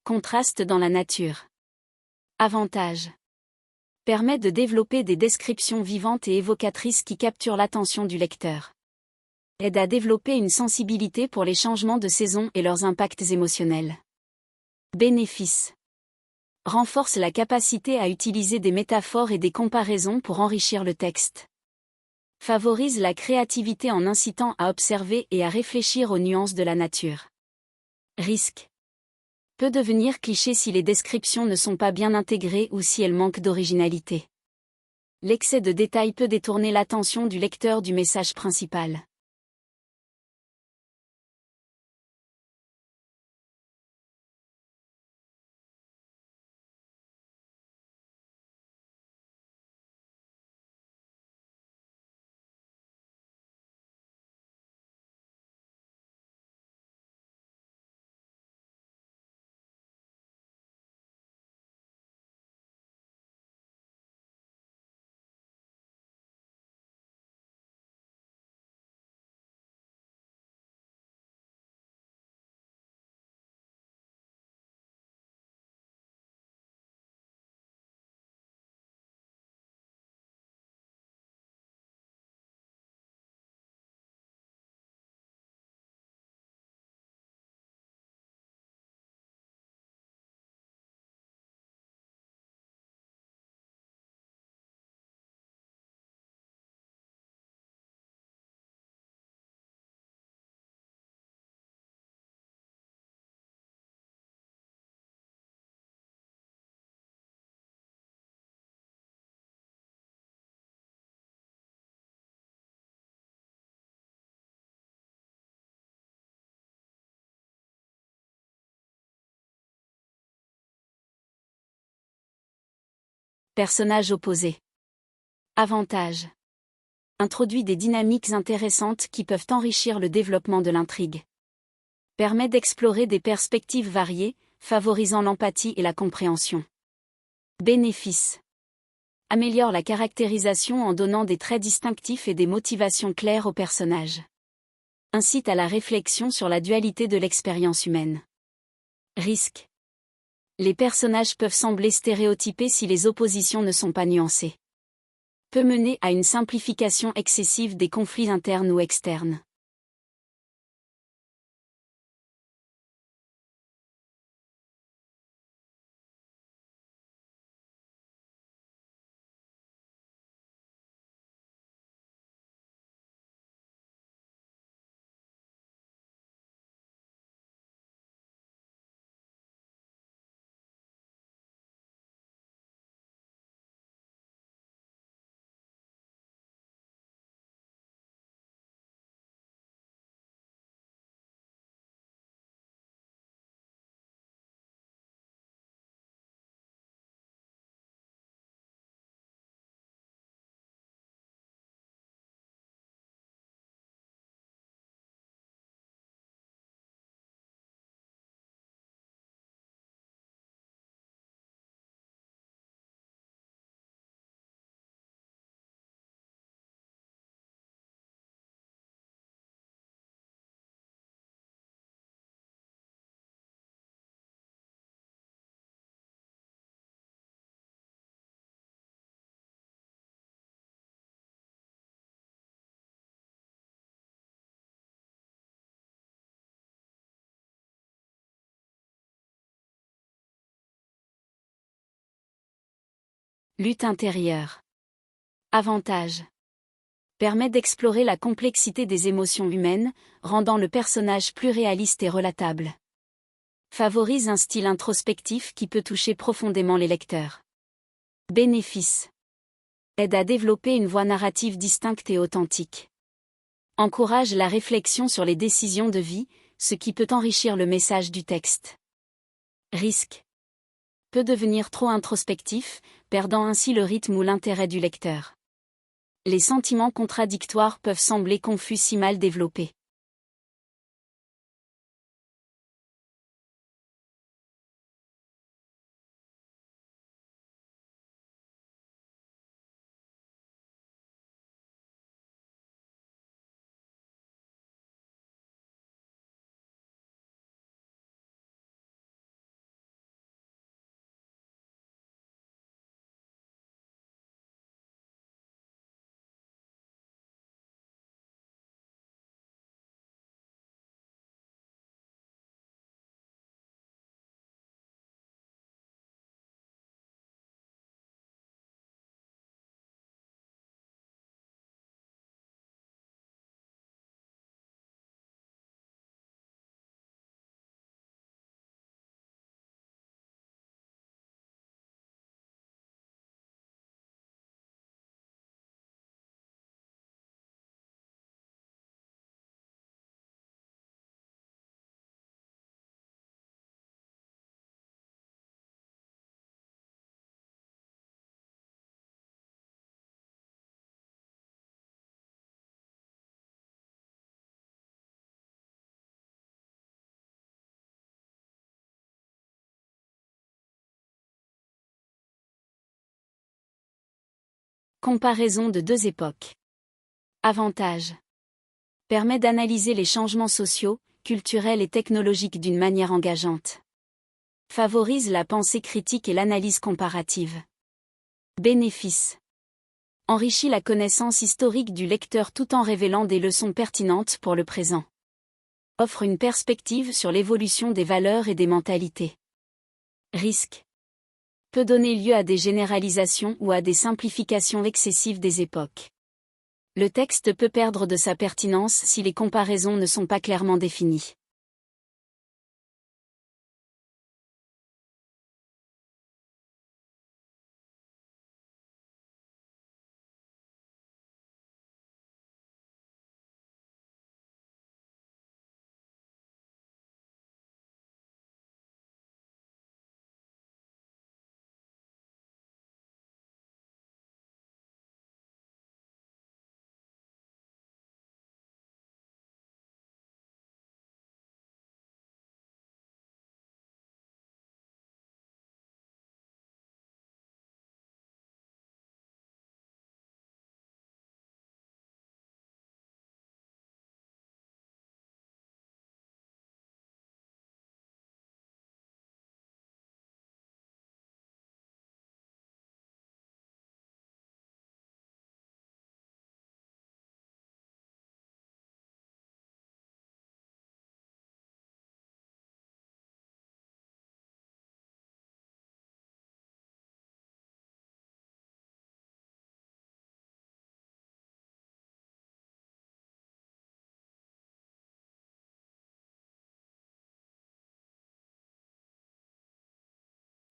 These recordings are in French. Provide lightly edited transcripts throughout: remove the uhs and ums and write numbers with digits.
Contraste dans la nature. Avantage. Permet de développer des descriptions vivantes et évocatrices qui capturent l'attention du lecteur. Aide à développer une sensibilité pour les changements de saison et leurs impacts émotionnels. Bénéfice. Renforce la capacité à utiliser des métaphores et des comparaisons pour enrichir le texte. Favorise la créativité en incitant à observer et à réfléchir aux nuances de la nature. Risque. Peut devenir cliché si les descriptions ne sont pas bien intégrées ou si elles manquent d'originalité. L'excès de détails peut détourner l'attention du lecteur du message principal. Personnages opposés. Avantage. Introduit des dynamiques intéressantes qui peuvent enrichir le développement de l'intrigue. Permet d'explorer des perspectives variées, favorisant l'empathie et la compréhension. Bénéfice. Améliore la caractérisation en donnant des traits distinctifs et des motivations claires aux personnages. Incite à la réflexion sur la dualité de l'expérience humaine. Risque. Les personnages peuvent sembler stéréotypés si les oppositions ne sont pas nuancées. Peut mener à une simplification excessive des conflits internes ou externes. Lutte intérieure. Avantage. Permet d'explorer la complexité des émotions humaines, rendant le personnage plus réaliste et relatable. Favorise un style introspectif qui peut toucher profondément les lecteurs. Bénéfice. Aide à développer une voix narrative distincte et authentique. Encourage la réflexion sur les décisions de vie, ce qui peut enrichir le message du texte. Risque. Peut devenir trop introspectif, perdant ainsi le rythme ou l'intérêt du lecteur. Les sentiments contradictoires peuvent sembler confus si mal développés. Comparaison de deux époques. Avantages. Permet d'analyser les changements sociaux, culturels et technologiques d'une manière engageante. Favorise la pensée critique et l'analyse comparative. Bénéfices. Enrichit la connaissance historique du lecteur tout en révélant des leçons pertinentes pour le présent. Offre une perspective sur l'évolution des valeurs et des mentalités. Risque. Peut donner lieu à des généralisations ou à des simplifications excessives des époques. Le texte peut perdre de sa pertinence si les comparaisons ne sont pas clairement définies.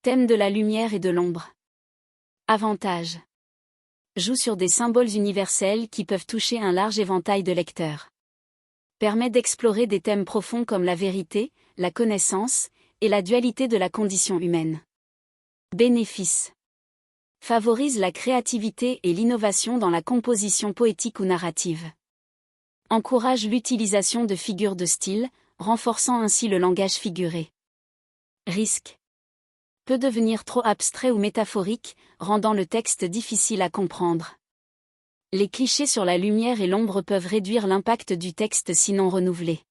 Thème de la lumière et de l'ombre. Avantages. Joue sur des symboles universels qui peuvent toucher un large éventail de lecteurs. Permet d'explorer des thèmes profonds comme la vérité, la connaissance, et la dualité de la condition humaine. Bénéfices. Favorise la créativité et l'innovation dans la composition poétique ou narrative. Encourage l'utilisation de figures de style, renforçant ainsi le langage figuré. Risque. Peut devenir trop abstrait ou métaphorique, rendant le texte difficile à comprendre. Les clichés sur la lumière et l'ombre peuvent réduire l'impact du texte sinon renouvelé.